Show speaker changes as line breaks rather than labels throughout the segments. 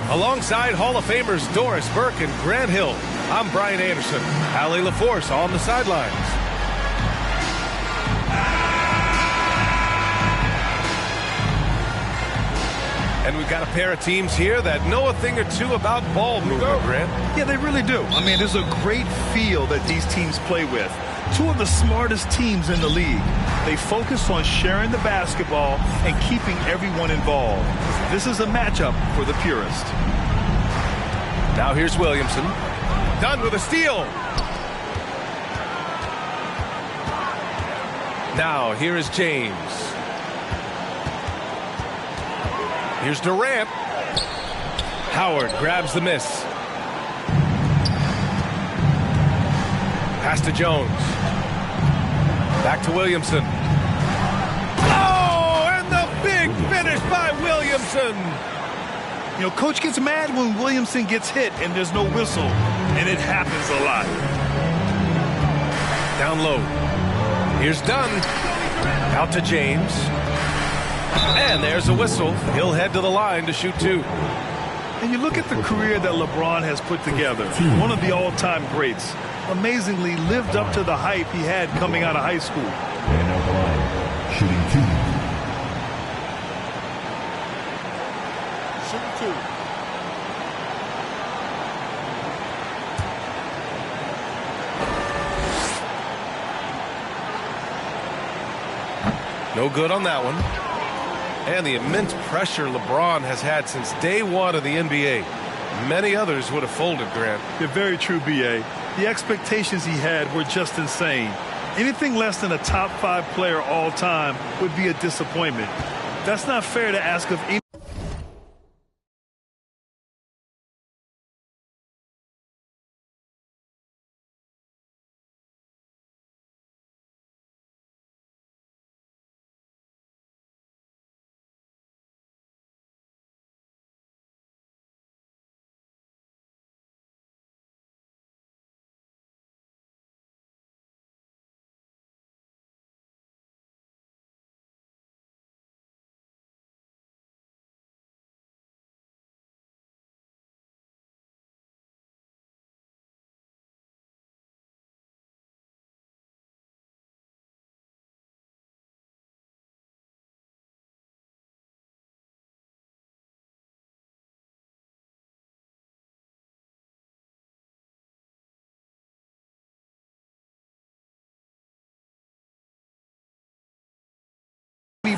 Alongside Hall of Famers Doris Burke and Grant Hill, I'm Brian Anderson. Allie LaForce on the sidelines. And we've got a pair of teams here that know a thing or two about ball movement, Grant.
Yeah, they really do. I mean, there's a great feel that these teams play with. Two of the smartest teams in the league. They focus on sharing the basketball and keeping everyone involved. This is a matchup for the purist.
Now here's Williamson. Done with a steal. Now here is James. Here's Durant. Howard grabs the miss. Pass to Jones. Back to Williamson. Oh, and the big finish by Williamson.
You know, coach gets mad when Williamson gets hit and there's no whistle, and it happens a lot.
Down low. Here's Dunn. Out to James. And there's a whistle. He'll head to the line to shoot two.
And you look at the career that LeBron has put together. One of the all-time greats. Amazingly lived up to the hype he had coming out of high school.
And at the line, shooting two.
No good on that one. And the immense pressure LeBron has had since day one of the NBA. Many others would have folded, Grant.
You're very true, B.A. The expectations he had were just insane. Anything less than a top 5 player all time would be a disappointment. That's not fair to ask of any.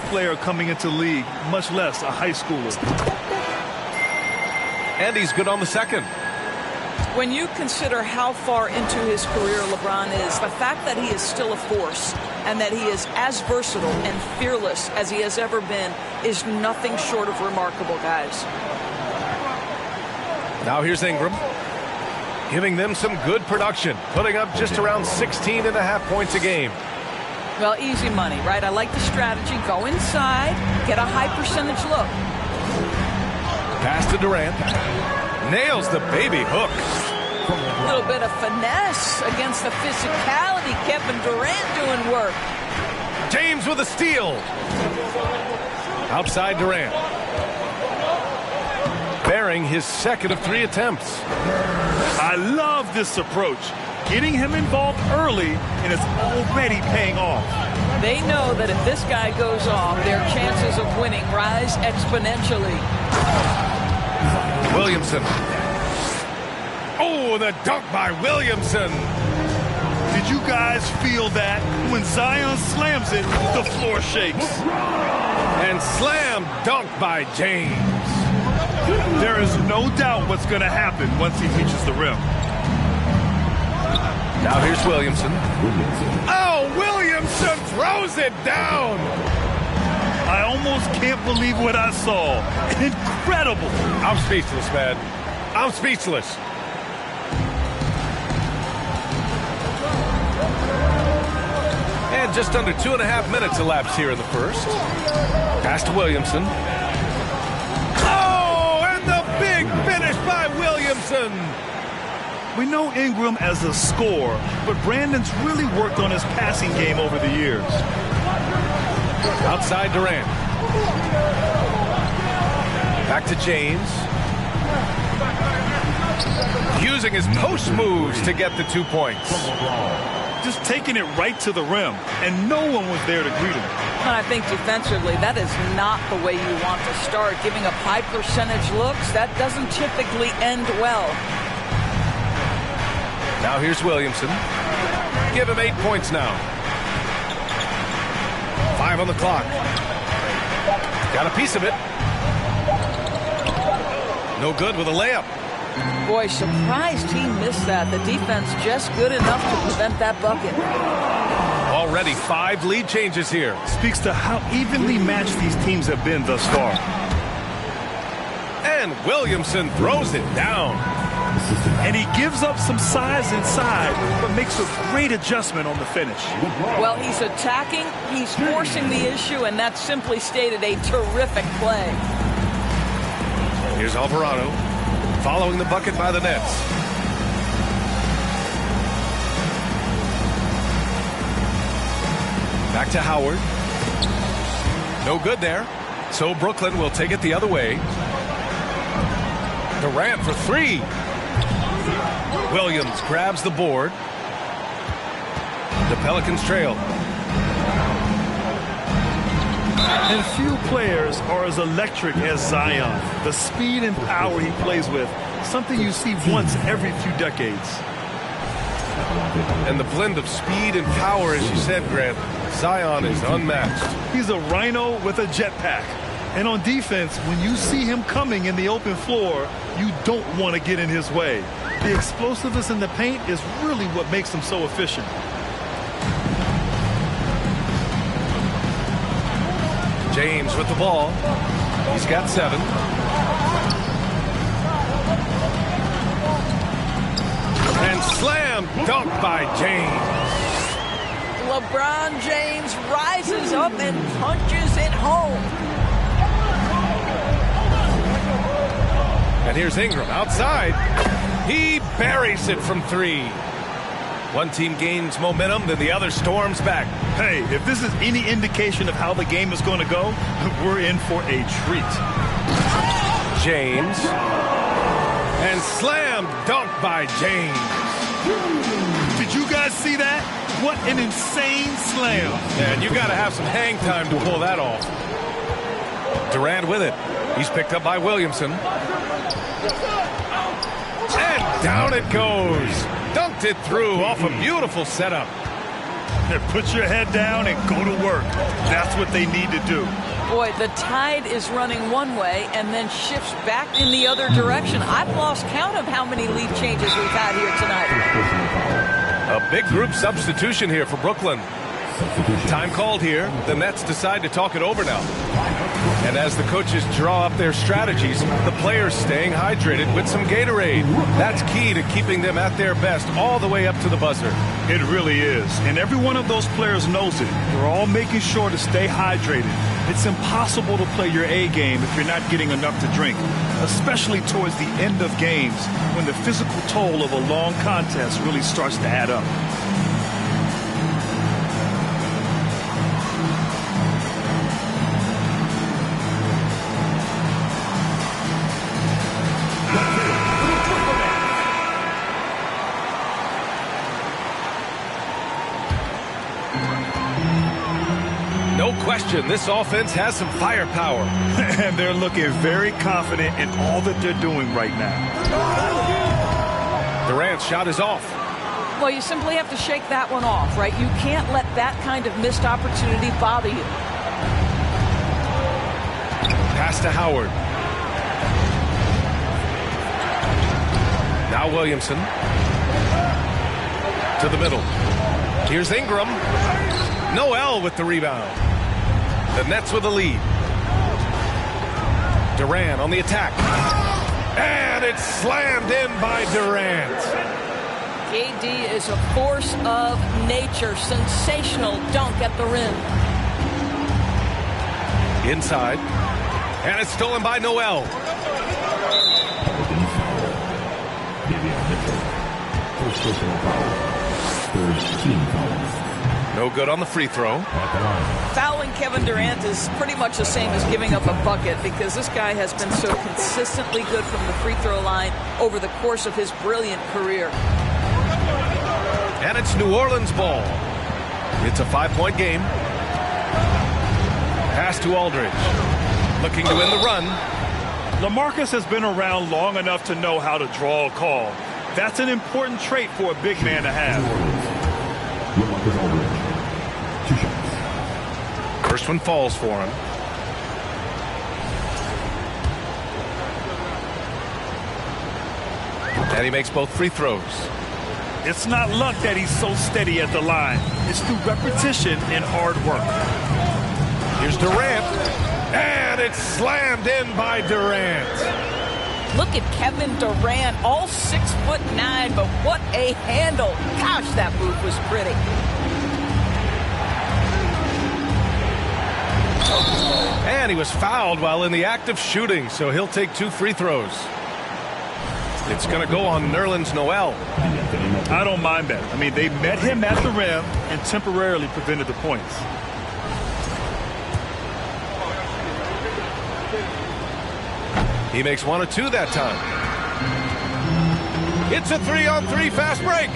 Player coming into the league, much less a high schooler.
And he's good on the second.
When you consider how far into his career LeBron is, the fact that he is still a force and that he is as versatile and fearless as he has ever been is nothing short of remarkable, guys.
Now here's Ingram, giving them some good production, putting up just around 16 and a half points a game.
Well, easy money, right? I like the strategy. Go inside, get a high percentage look.
Pass to Durant. Nails the baby hook.
A little bit of finesse against the physicality. Kevin Durant doing work.
James with a steal. Outside Durant. Bearing his second of 3 attempts.
I love this approach. Getting him involved early, and it's already paying off.
They know that if this guy goes off, their chances of winning rise exponentially.
Williamson. Oh, the dunk by Williamson.
Did you guys feel that? When Zion slams it, the floor shakes.
And slam dunk by James.
There is no doubt what's going to happen once he reaches the rim.
Now here's Williamson. Oh, Williamson throws it down.
I almost can't believe what I saw. Incredible.
I'm speechless, man. I'm speechless. And just under 2.5 minutes elapsed here in the first. Pass to Williamson. Oh, and the big finish by Williamson.
We know Ingram as a scorer, but Brandon's really worked on his passing game over the years.
Outside Durant. Back to James. Using his post moves to get the 2 points.
Just taking it right to the rim, and no one was there to greet him.
And I think defensively, that is not the way you want to start. Giving up high percentage looks, that doesn't typically end well.
Now here's Williamson. Give him 8 points now. 5 on the clock. Got a piece of it. No good with a layup.
Boy, surprised he missed that. The defense just good enough to prevent that bucket.
Already 5 lead changes here.
Speaks to how evenly matched these teams have been thus far.
And Williamson throws it down.
And he gives up some size inside, but makes a great adjustment on the finish.
Well, he's attacking, he's forcing the issue, and that simply stated a terrific play.
Here's Alvarado following the bucket by the Nets. Back to Howard. No good there. So Brooklyn will take it the other way. Durant for 3. Williams grabs the board. The Pelicans trail.
And few players are as electric as Zion. The speed and power he plays with, something you see once every few decades.
And the blend of speed and power, as you said, Grant, Zion is unmatched.
He's a rhino with a jetpack. And on defense, when you see him coming in the open floor, you don't want to get in his way. The explosiveness in the paint is really what makes him so efficient.
James with the ball. He's got 7. And slam dunk by James.
LeBron James rises up and punches it home.
And here's Ingram outside. He buries it from 3. One team gains momentum, then the other storms back.
Hey, if this is any indication of how the game is going to go, we're in for a treat.
James. And slam dunk by James.
Did you guys see that? What an insane slam.
And you got to have some hang time to pull that off. Durant with it. He's picked up by Williamson. And down it goes. Dunked it through off a beautiful setup.
Put your head down and go to work. That's what they need to do.
Boy, the tide is running one way and then shifts back in the other direction. I've lost count of how many lead changes we've had here tonight.
A big group substitution here for Brooklyn. Time called here. The Nets decide to talk it over now. And as the coaches draw up their strategies, the players staying hydrated with some Gatorade. That's key to keeping them at their best all the way up to the buzzer.
It really is. And every one of those players knows it. They're all making sure to stay hydrated. It's impossible to play your A game if you're not getting enough to drink, especially towards the end of games when the physical toll of a long contest really starts to add up.
No question, this offense has some firepower.
And they're looking very confident in all that they're doing right now.
Durant's shot is off.
Well, you simply have to shake that one off, right? You can't let that kind of missed opportunity bother you.
Pass to Howard. Now Williamson. To the middle. Here's Ingram. Noel with the rebound. The Nets with the lead. Durant on the attack. And it's slammed in by Durant.
KD is a force of nature. Sensational dunk at the rim.
Inside. And it's stolen by Noel.
First personal foul. Third team foul.
No good on the free throw.
Fouling Kevin Durant is pretty much the same as giving up a bucket because this guy has been so consistently good from the free throw line over the course of his brilliant career.
And it's New Orleans ball. It's a 5-point game. Pass to Aldridge. Looking to win the run.
LaMarcus has been around long enough to know how to draw a call. That's an important trait for a big man to have.
LaMarcus Aldridge. 2 shots.
First one falls for him. And he makes both free throws.
It's not luck that he's so steady at the line. It's through repetition and hard work.
Here's Durant. And it's slammed in by Durant.
Look at Kevin Durant, all 6'9", but what a handle. Gosh, that move was pretty.
And he was fouled while in the act of shooting, so he'll take 2 free throws. It's going to go on Nerlens Noel.
I don't mind that. I mean, they met him at the rim and temporarily prevented the points.
He makes 1 of 2 that time. It's a 3-on-3 fast break.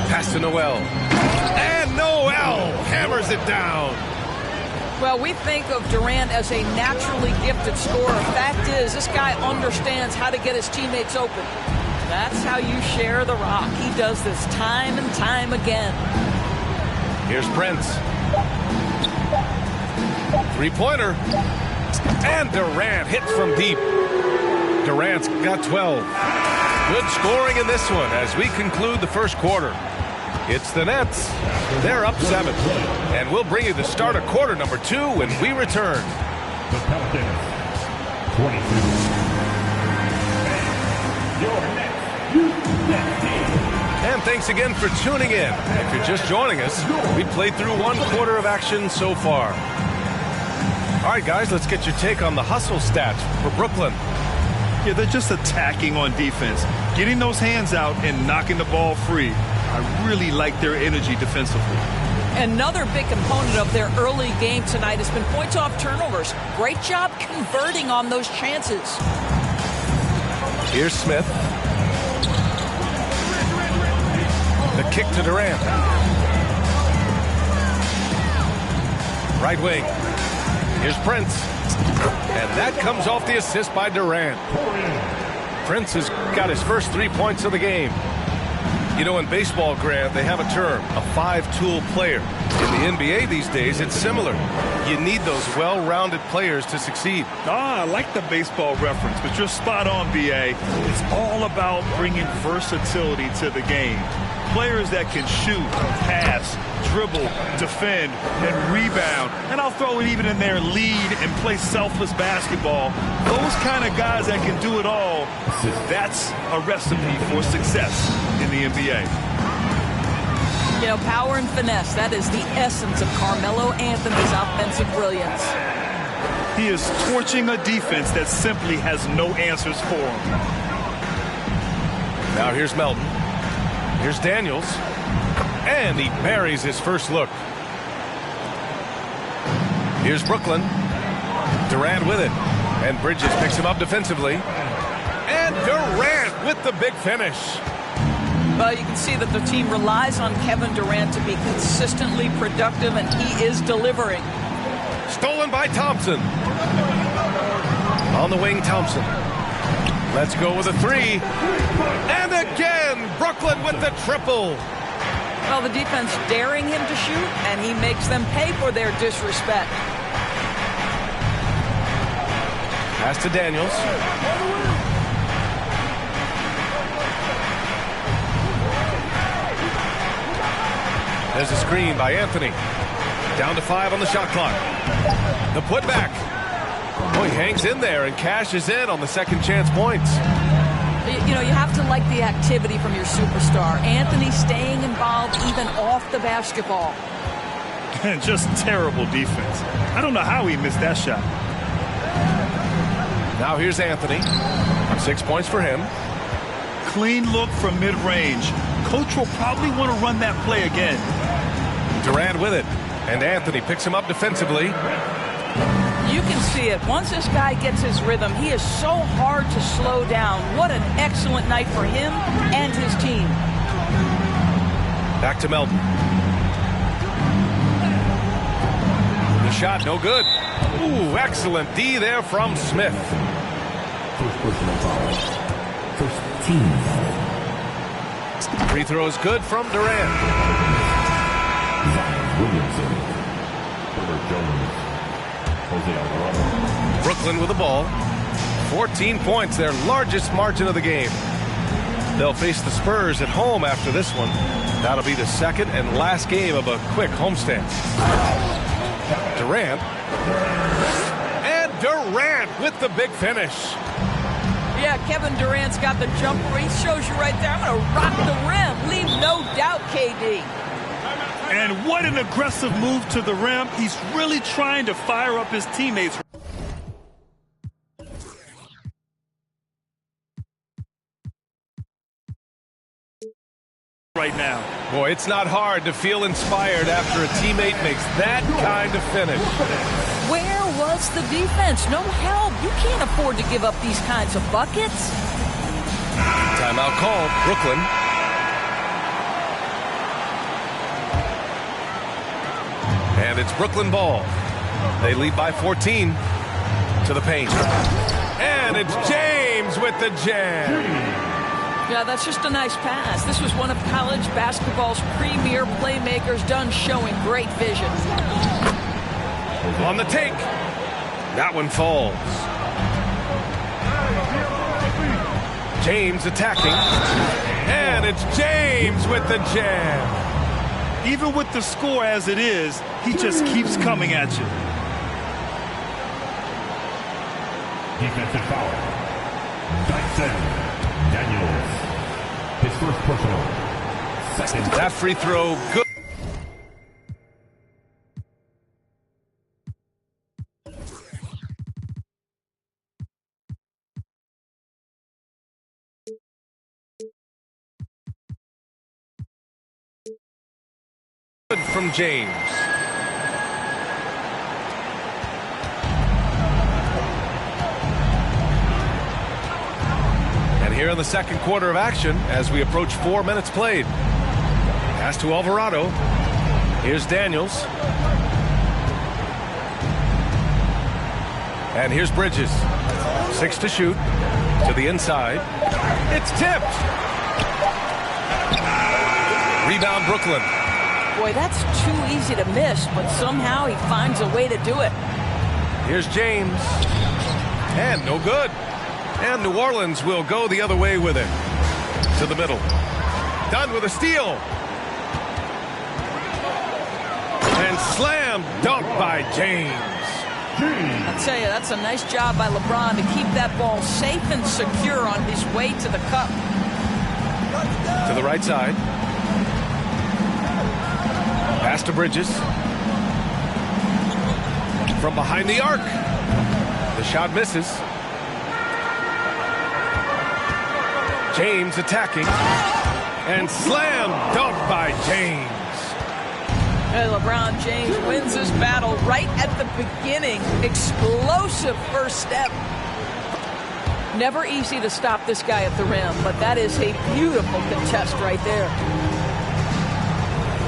Pass to Noel. And Noel hammers it down.
Well, we think of Durant as a naturally gifted scorer. Fact is, this guy understands how to get his teammates open. That's how you share the rock. He does this time and time again.
Here's Prince. 3-pointer. And Durant hits from deep. Durant's got 12. Good scoring in this one as we conclude the first quarter. It's the Nets. They're up 7. And we'll bring you the start of quarter number 2 when we return.
The Pelicans. 22. Your next team.
And thanks again for tuning in. If you're just joining us, we played through 1 quarter of action so far. All right, guys, let's get your take on the hustle stats for Brooklyn.
Yeah, they're just attacking on defense, getting those hands out and knocking the ball free. I really like their energy defensively.
Another big component of their early game tonight has been points off turnovers. Great job converting on those chances.
Here's Smith. The kick to Durant. Right wing. Here's Prince. And that comes off the assist by Durant. Prince has got his first 3 points of the game. You know, in baseball, Grant, they have a term, a 5-tool player. In the NBA these days, it's similar. You need those well-rounded players to succeed.
I like the baseball reference, but you're spot on, B.A. It's all about bringing versatility to the game. Players that can shoot, pass, dribble, defend, and rebound. And I'll throw it even in there, lead and play selfless basketball. Those kind of guys that can do it all, that's a recipe for success in the NBA.
You know, power and finesse, that is the essence of Carmelo Anthony's offensive brilliance.
He is torching a defense that simply has no answers for him.
Now here's Melton. Here's Daniels. And he buries his first look. Here's Brooklyn. Durant with it. And Bridges picks him up defensively. And Durant with the big finish.
Well, you can see that the team relies on Kevin Durant to be consistently productive, and he is delivering.
Stolen by Thompson. On the wing, Thompson. Let's go with a 3. And again, Brooklyn with the triple.
Well, the defense daring him to shoot, and he makes them pay for their disrespect.
Pass to Daniels. There's a screen by Anthony. Down to 5 on the shot clock. The putback. Oh, he hangs in there and cashes in on the second chance points.
You know, you have to like the activity from your superstar. Anthony staying involved even off the basketball.
Just terrible defense. I don't know how he missed that shot.
Now here's Anthony. 6 points for him.
Clean look from mid-range. coach will probably want to run that play again.
Durant with it, and Anthony picks him up defensively.
You can see it. Once this guy gets his rhythm, he is so hard to slow down. What an excellent night for him and his team.
Back to Melton. The shot, no good. Ooh, excellent D there from Smith.
First personal foul. First team foul.
Free throw is good from Durant.
Zion Williamson. Herbert Jones. Jose Alvarado.
Brooklyn with the ball. 14 points, their largest margin of the game. They'll face the Spurs at home after this one. That'll be the second and last game of a quick homestand. Durant. And Durant with the big finish.
Yeah, Kevin Durant's got the jumper. He shows you right there. I'm going to rock the rim. Leave no doubt, KD.
And what an aggressive move to the rim. He's really trying to fire up his teammates. Right now.
Boy, it's not hard to feel inspired after a teammate makes that kind of finish.
Where was the defense? No help. You can't afford to give up these kinds of buckets.
Timeout called. Brooklyn. And it's Brooklyn ball. They lead by 14 to the paint. And it's James with the jam.
Yeah, that's just a nice pass. This was one of college basketball's premier playmakers, done showing great vision.
On the take. That one falls. James attacking. And it's James with the jam.
Even with the score as it is, he just keeps coming at you.
Defensive foul. Dyson Daniels. His first personal. Second.
That free throw, good. From James. And here in the second quarter of action, as we approach 4 minutes played. Pass to Alvarado. Here's Daniels. And here's Bridges. 6 to shoot. To the inside. It's tipped. Rebound Brooklyn.
Boy, that's too easy to miss, but somehow he finds a way to do it.
Here's James. And no good. And New Orleans will go the other way with it. To the middle. Done with a steal. And slam dunk by James.
I'll tell you, that's a nice job by LeBron to keep that ball safe and secure on his way to the cup.
To the right side. Pass to Bridges. From behind the arc. The shot misses. James attacking. And slam dunk by James.
And LeBron James wins this battle right at the beginning. Explosive first step. Never easy to stop this guy at the rim, but that is a beautiful contest right there.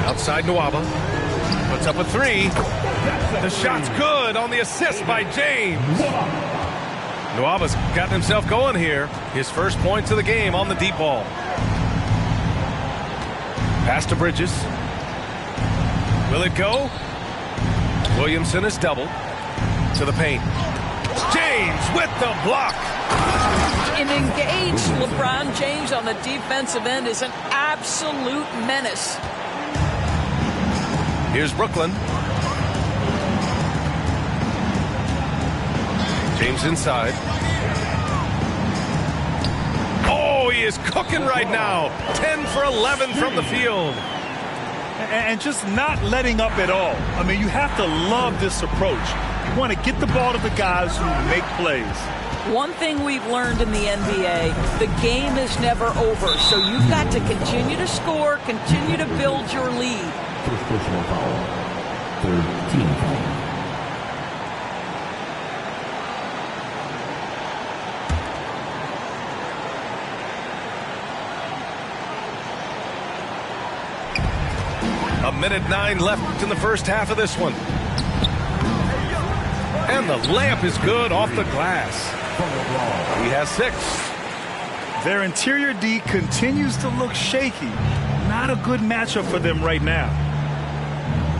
Outside Nwaba. Puts up a three. The shot's good on the assist by James. Nwaba's gotten himself going here. His first points of the game on the deep ball. Pass to Bridges. Will it go? Williamson is doubled. To the paint. James with the block.
An engaged LeBron James on the defensive end is an absolute menace.
Here's Brooklyn. James inside. Oh, he is cooking right now. 10 for 11 from the field.
And just not letting up at all. I mean, you have to love this approach. You want to get the ball to the guys who make plays.
One thing we've learned in the NBA, the game is never over. So you've got to continue to score, continue to build your lead.
First personal foul. Third team foul.
A minute 9 left in the first half of this one. And the layup is good off the glass. He has 6.
Their interior D continues to look shaky. Not a good matchup for them right now.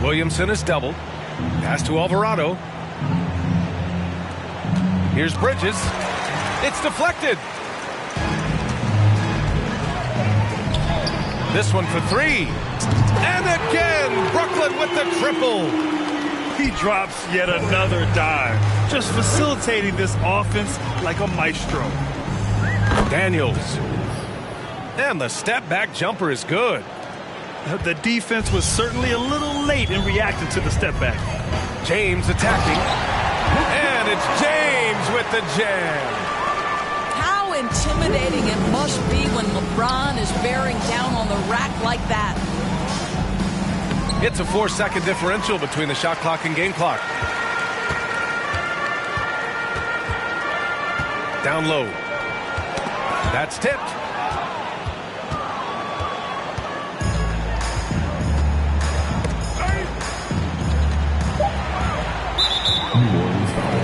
Williamson is doubled. Pass to Alvarado. Here's Bridges. It's deflected. This one for 3. And again, Brooklyn with the triple.
He drops yet another dime, just facilitating this offense like a maestro.
Daniels. And the step-back jumper is good.
The defense was certainly a little late in reacting to the step back.
James attacking. And it's James with the jam.
How intimidating it must be when LeBron is bearing down on the rack like that.
It's a 4-second differential between the shot clock and game clock. Down low. That's tipped.
New Orleans foul.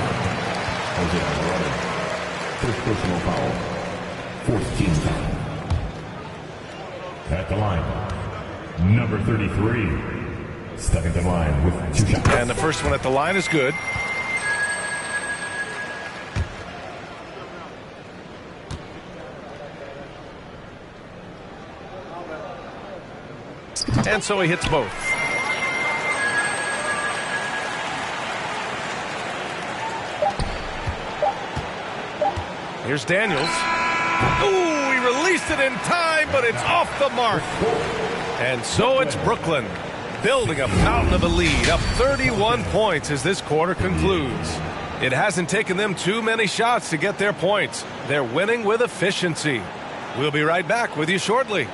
Jose Alvarado. First personal foul. Fourth team foul. At the line, number 33. Stepping to the line with 2 shots.
And the first one at the line is good. And so he hits both. Here's Daniels. Ooh, he released it in time, but it's off the mark. And so it's Brooklyn, building a fountain of a lead, up 31 points as this quarter concludes. It hasn't taken them too many shots to get their points. They're winning with efficiency. We'll be right back with you shortly.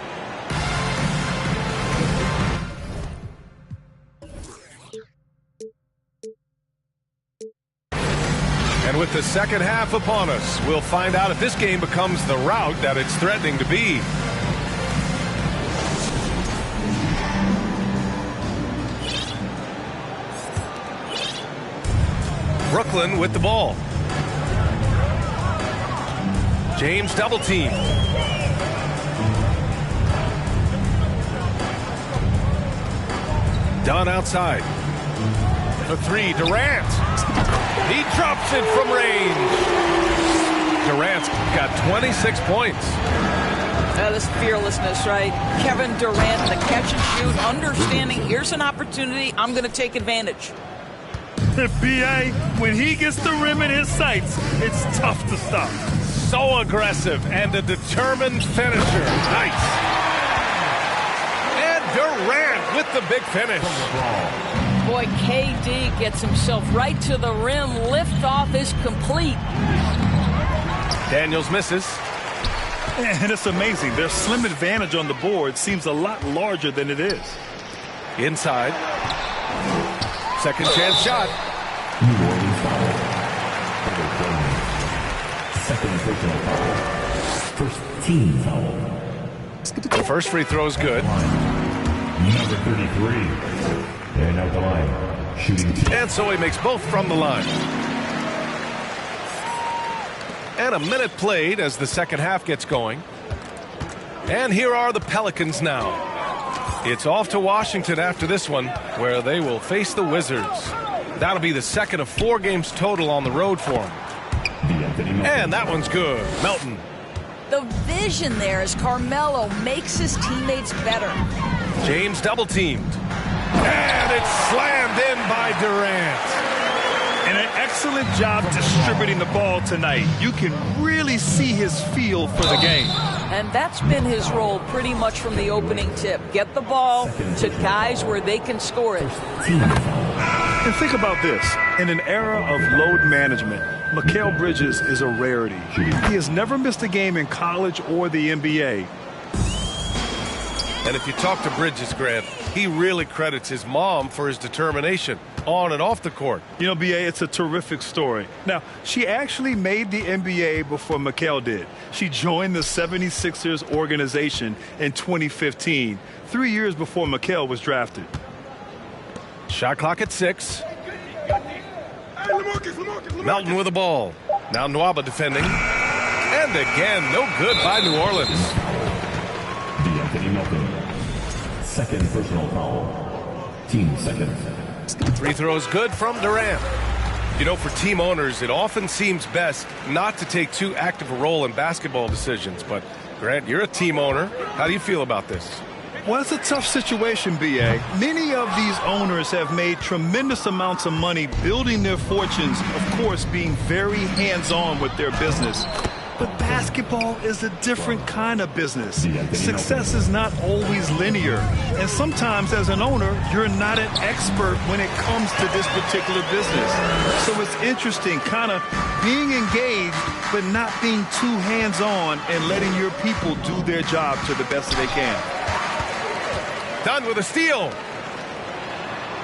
And with the second half upon us, we'll find out if this game becomes the rout that it's threatening to be. Brooklyn with the ball. James double team. Dunn outside. For 3, Durant. He drops it from range. Durant's got 26 points.
That is fearlessness, right? Kevin Durant, the catch and shoot, understanding here's an opportunity, I'm going to take advantage.
B.A., when he gets the rim in his sights, it's tough to stop.
So aggressive and a determined finisher. Nice. And Durant with the big finish.
Boy, KD gets himself right to the rim. Liftoff is complete.
Daniels misses.
And it's amazing. Their slim advantage on the board seems a lot larger than it is.
Inside. Second chance shot.
New Orleans foul. Second personal foul. First team foul.
The first free throw is good.
Number 33. And out the line. Shooting 2.
And so he makes both from the line. And a minute played as the second half gets going. And here are the Pelicans now. It's off to Washington after this one, where they will face the Wizards. That'll be the second of 4 games total on the road for them. And that one's good. Melton.
The vision there as Carmelo makes his teammates better.
James double teamed. And it's slammed in by Durant.
And an excellent job distributing the ball tonight. You can really see his feel for the game.
And that's been his role pretty much from the opening tip. Get the ball to guys where they can score it.
And think about this. In an era of load management, Mikal Bridges is a rarity. He has never missed a game in college or the NBA.
And if you talk to Bridges, Grant, he really credits his mom for his determination on and off the court.
You know, B.A., it's a terrific story. Now, she actually made the NBA before Mikal did. She joined the 76ers organization in 2015, 3 years before Mikal was drafted.
Shot clock at 6. Melton with the ball. Now Nwaba defending. And again, no good by New Orleans.
D'Anthony Melton. Second personal foul. Team second.
Free throws good from Durant. You know, for team owners, it often seems best not to take too active a role in basketball decisions. But, Grant, you're a team owner. How do you feel about this?
Well, it's a tough situation, B.A. Many of these owners have made tremendous amounts of money building their fortunes, of course, being very hands-on with their business. But basketball is a different kind of business. Success is not always linear. And sometimes as an owner, you're not an expert when it comes to this particular business. So it's interesting kind of being engaged, but not being too hands-on and letting your people do their job to the best that they can.
Done with a steal.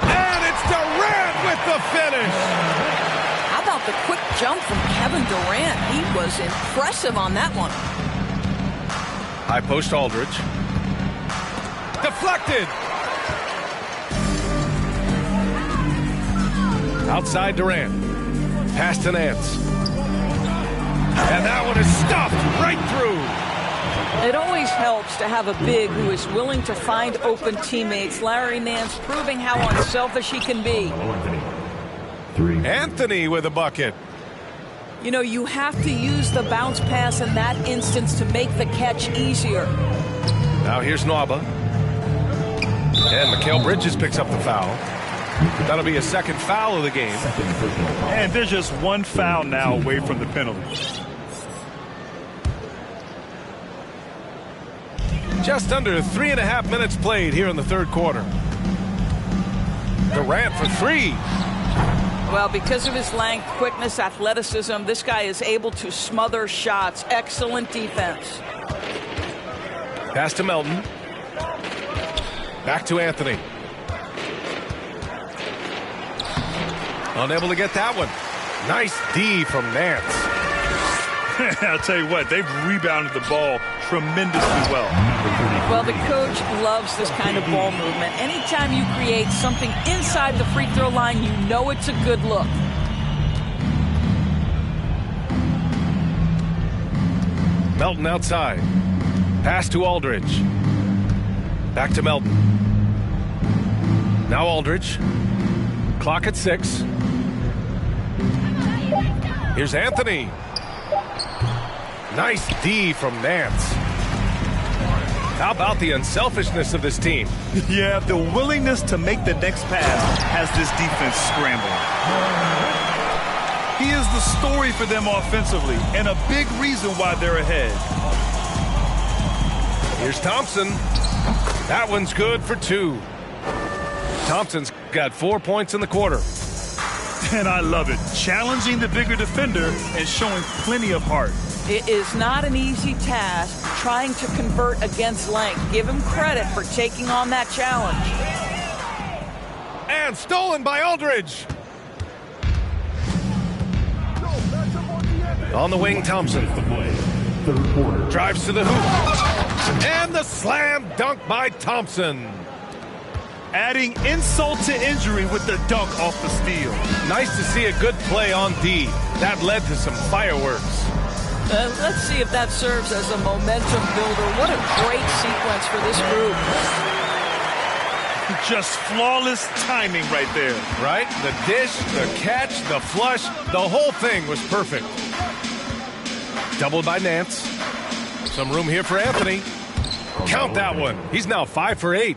And it's Durant with the finish.
How about the quick jump from Kevin Durant? He was impressive on that one.
High post Aldridge. Deflected. Outside Durant. Pass to Nance. And that one is stuffed right through.
It always helps to have a big who is willing to find open teammates. Larry Nance proving how unselfish he can be.
Anthony with a bucket.
You know, you have to use the bounce pass in that instance to make the catch easier.
Now here's Nwaba. And Mikal Bridges picks up the foul. That'll be a second foul of the game.
And there's just one foul now away from the penalty.
Just under 3.5 minutes played here in the third quarter. Durant for 3.
Well, because of his length, quickness, athleticism, this guy is able to smother shots. Excellent defense.
Pass to Melton. Back to Anthony. Unable to get that one. Nice D from Nance.
I'll tell you what, they've rebounded the ball tremendously well.
Well, the coach loves this kind of ball movement. Anytime you create something inside the free throw line, you know it's a good look.
Melton outside. Pass to Aldridge. Back to Melton. Now Aldridge. Clock at 6. Here's Anthony. Nice D from Nance. How about the unselfishness of this team?
Yeah, the willingness to make the next pass has this defense scrambling. He is the story for them offensively and a big reason why they're ahead.
Here's Thompson. That one's good for 2. Thompson's got 4 points in the quarter.
And I love it. Challenging the bigger defender and showing plenty of heart.
It is not an easy task trying to convert against length. Give him credit for taking on that challenge.
And stolen by Aldridge. On the wing, Thompson. Drives to the hoop. And the slam dunk by Thompson.
Adding insult to injury with the dunk off the steal.
Nice to see a good play on D. That led to some fireworks.
Let's see if that serves as a momentum builder. What a great sequence for this group.
Just flawless timing right there.
Right? The dish, the catch, the flush, the whole thing was perfect. Doubled by Nance. Some room here for Anthony. Count that one. He's now 5 for 8.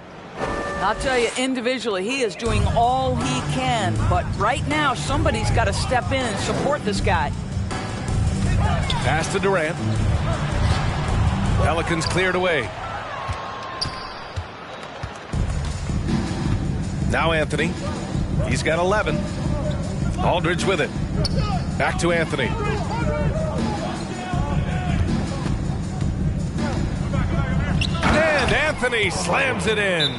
I'll tell you, individually, he is doing all he can. But right now, somebody's got to step in and support this guy.
Pass to Durant. Pelicans cleared away. Now Anthony. He's got 11. Aldridge with it. Back to Anthony. And Anthony slams it in.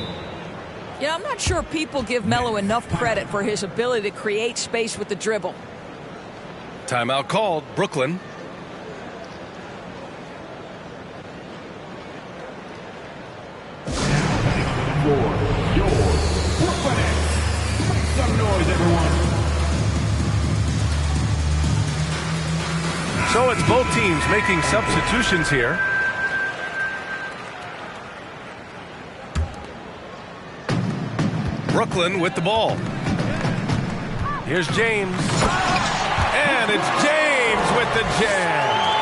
Yeah, I'm not sure people give Melo enough credit for his ability to create space with the dribble.
Timeout called. Brooklyn.
Some noise, everyone.
So it's both teams making substitutions here. Brooklyn with the ball. Here's James. And it's James with the jam.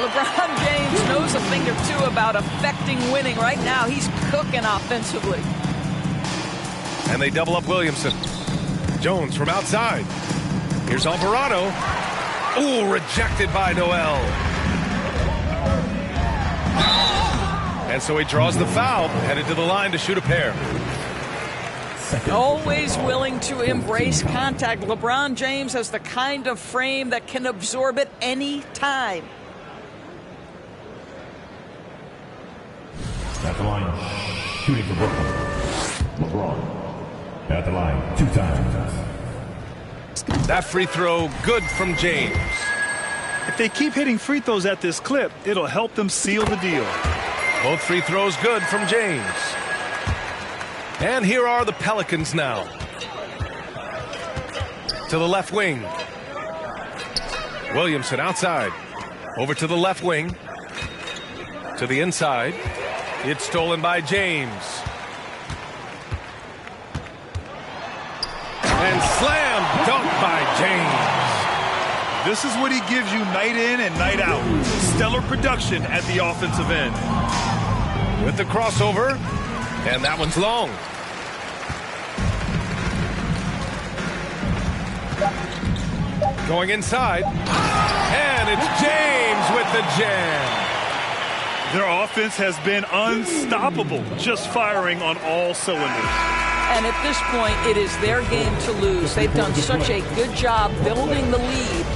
LeBron James knows a thing or two about affecting winning. Right now, he's cooking offensively.
And they double up Williamson. Jones from outside. Here's Alvarado. Ooh, rejected by Noel. And so he draws the foul, headed to the line to shoot a pair.
Always willing to embrace contact. LeBron James has the kind of frame that can absorb it any time.
At the line, shooting for Brooklyn. LeBron. At the line, 2 times.
That free throw, good from James.
If they keep hitting free throws at this clip, it'll help them seal the deal.
Both free throws good from James. And here are the Pelicans now. To the left wing. Williamson outside. Over to the left wing. To the inside. It's stolen by James. And slam dunk by James.
This is what he gives you night in and night out. Stellar production at the offensive end.
With the crossover. And that one's long. Going inside. And it's James with the jam.
Their offense has been unstoppable, just firing on all cylinders.
And at this point, it is their game to lose. They've done such a good job building the lead.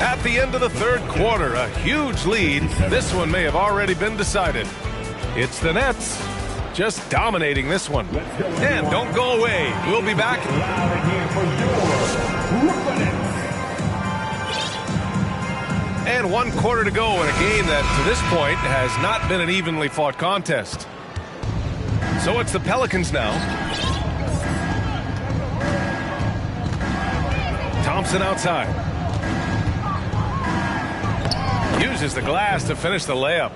At the end of the third quarter, a huge lead. This one may have already been decided. It's the Nets just dominating this one. And don't go away. We'll be back. And 1 quarter to go in a game that, to this point, has not been an evenly fought contest. So it's the Pelicans now. Thompson outside. Uses the glass to finish the layup.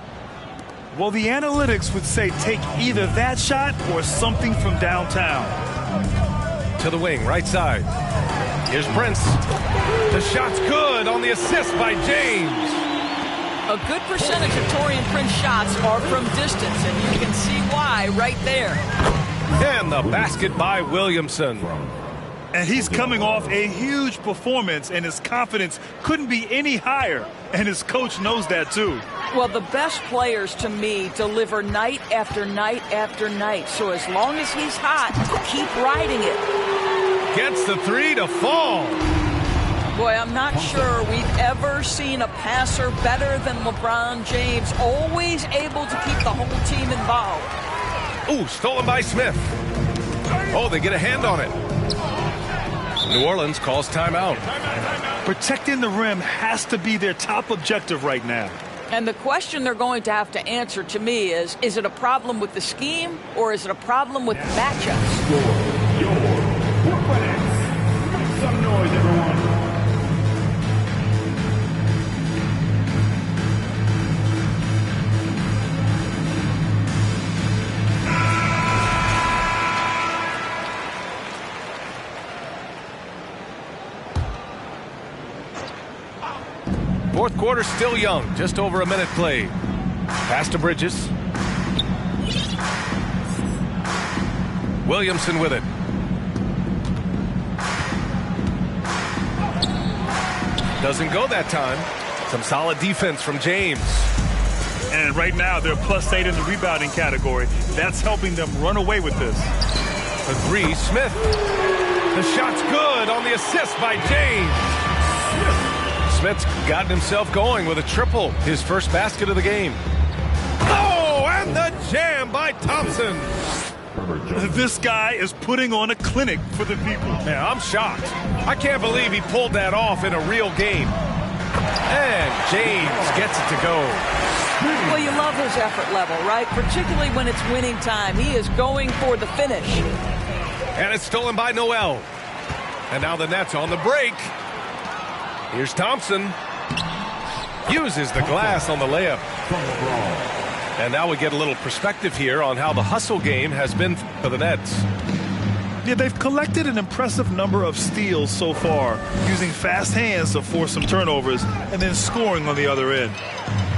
Well, the analytics would say take either that shot or something from downtown.
To the wing, right side. Here's Prince. The shot's good on the assist by James.
A good percentage of Taurean Prince shots are from distance, and you can see why right there.
And the basket by Williamson.
And he's coming off a huge performance, and his confidence couldn't be any higher. And his coach knows that, too.
Well, the best players, to me, deliver night after night after night. So as long as he's hot, keep riding it.
Gets the 3 to fall.
Boy, I'm not sure we've ever seen a passer better than LeBron James, always able to keep the whole team involved.
Ooh, stolen by Smith. Oh, they get a hand on it. New Orleans calls timeout.
Protecting the rim has to be their top objective right now.
And the question they're going to have to answer to me is it a problem with the scheme or is it a problem with the matchups?
Some noise, everyone.
Fourth quarter still young, just over a minute played. Pass to Bridges. Williamson with it. Doesn't go that time. Some solid defense from James.
And right now, they're +8 in the rebounding category. That's helping them run away with this.
The three, Smith. The shot's good on the assist by James. Smith's gotten himself going with a triple, his first basket of the game. Oh, and the jam by Thompson.
This guy is putting on a clinic for the people.
Yeah, I'm shocked. I can't believe he pulled that off in a real game. And James gets it to go.
Well, you love his effort level, right? Particularly when it's winning time. He is going for the finish.
And it's stolen by Noel. And now the Nets on the break. Here's Thompson. Uses the glass on the layup. And now we get a little perspective here on how the hustle game has been for the Nets.
Yeah, they've collected an impressive number of steals so far, using fast hands to force some turnovers and then scoring on the other end.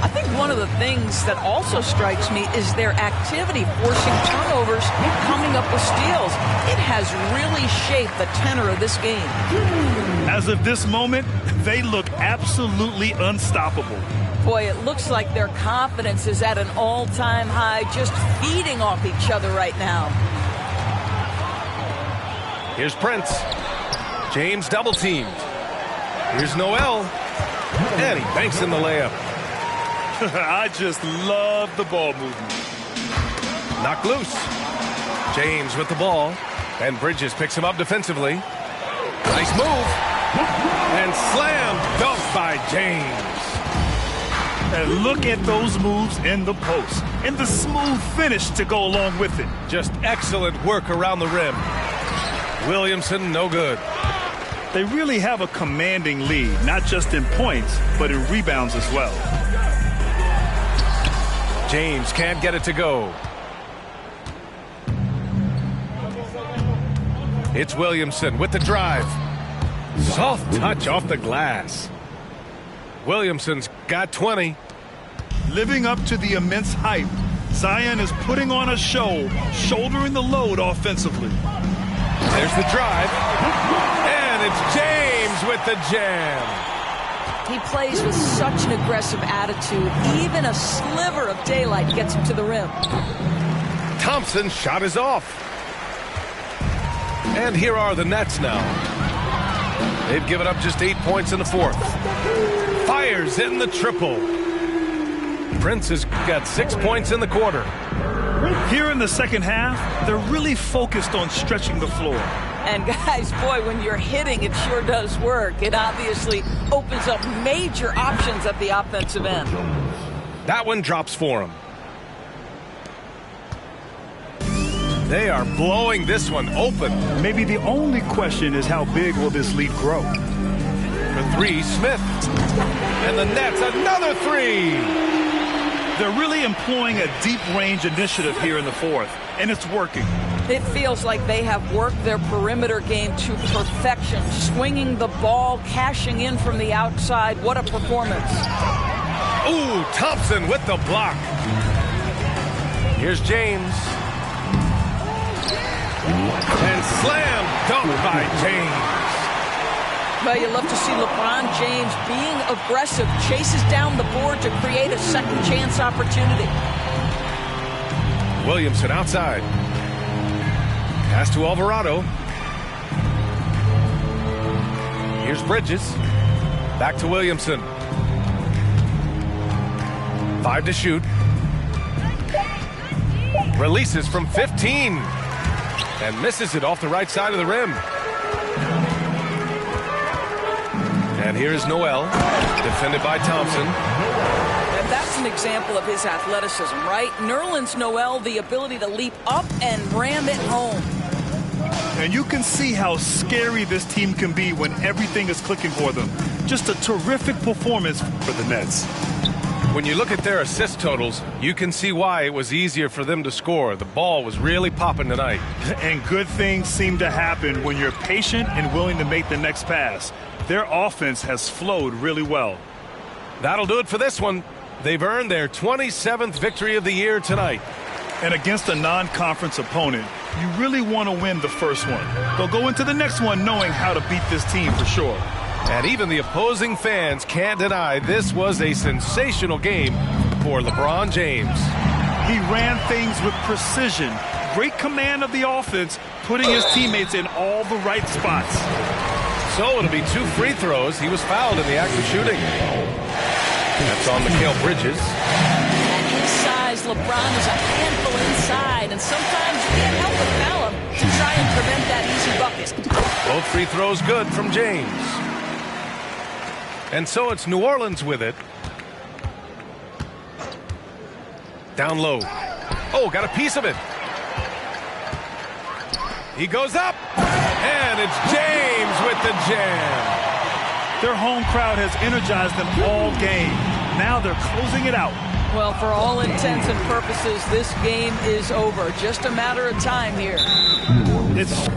I think one of the things that also strikes me is their activity forcing turnovers, coming up with steals. It has really shaped the tenor of this game.
As of this moment, they look absolutely unstoppable.
Boy, it looks like their confidence is at an all-time high, just feeding off each other right now.
Here's Prince. James double-teamed. Here's Noel. And he banks in the layup.
I just love the ball movement.
Knocked loose. James with the ball. And Bridges picks him up defensively. Nice move. And slam dunk by James.
And look at those moves in the post. And the smooth finish to go along with it.
Just excellent work around the rim. Williamson, no good.
They really have a commanding lead, not just in points, but in rebounds as well.
James can't get it to go. It's Williamson with the drive. Soft touch off the glass. Williamson's got 20.
Living up to the immense hype, Zion is putting on a show, shouldering the load offensively.
There's the drive. And it's James with the jam.
He plays with such an aggressive attitude. Even a sliver of daylight gets him to the rim.
Thompson's shot is off. And here are the Nets now. They've given up just 8 points in the fourth. Fires in the triple. Prince has got 6 points in the quarter.
Here in the second half, they're really focused on stretching the floor.
And guys, boy, when you're hitting, it sure does work. It obviously opens up major options at the offensive end.
That one drops for him. They are blowing this one open.
Maybe the only question is how big will this lead grow?
For three, Smith. And the Nets, another three.
They're really employing a deep range initiative here in the fourth, and it's working.
It feels like they have worked their perimeter game to perfection, swinging the ball, cashing in from the outside. What a performance.
Ooh, Thompson with the block. Here's James. And slam dunk by James.
Well, you love to see LeBron James being aggressive, chases down the board to create a second chance opportunity.
Williamson outside. Pass to Alvarado. Here's Bridges. Back to Williamson. 5 to shoot. Releases from 15. And misses it off the right side of the rim. And here's Noel, defended by Thompson.
And that's an example of his athleticism, right? Nerlens Noel, the ability to leap up and ram it home.
And you can see how scary this team can be when everything is clicking for them. Just a terrific performance for the Nets.
When you look at their assist totals, you can see why it was easier for them to score. The ball was really popping tonight.
And good things seem to happen when you're patient and willing to make the next pass. Their offense has flowed really well.
That'll do it for this one. They've earned their 27th victory of the year tonight.
And against a non-conference opponent, you really want to win the first one. They'll go into the next one knowing how to beat this team for sure.
And even the opposing fans can't deny this was a sensational game for LeBron James.
He ran things with precision. Great command of the offense, putting his teammates in all the right spots.
So it'll be 2 free throws. He was fouled in the act of shooting. That's on Mikal Bridges.
At his size, LeBron is a handful inside, and sometimes you can't help but foul him to try and prevent that easy bucket.
Both free throws good from James. And so it's New Orleans with it. Down low. Oh, got a piece of it. He goes up, and it's James with the jam.
Their home crowd has energized them all game. Now they're closing it out.
Well, for all intents and purposes, this game is over. Just a matter of time here.
It's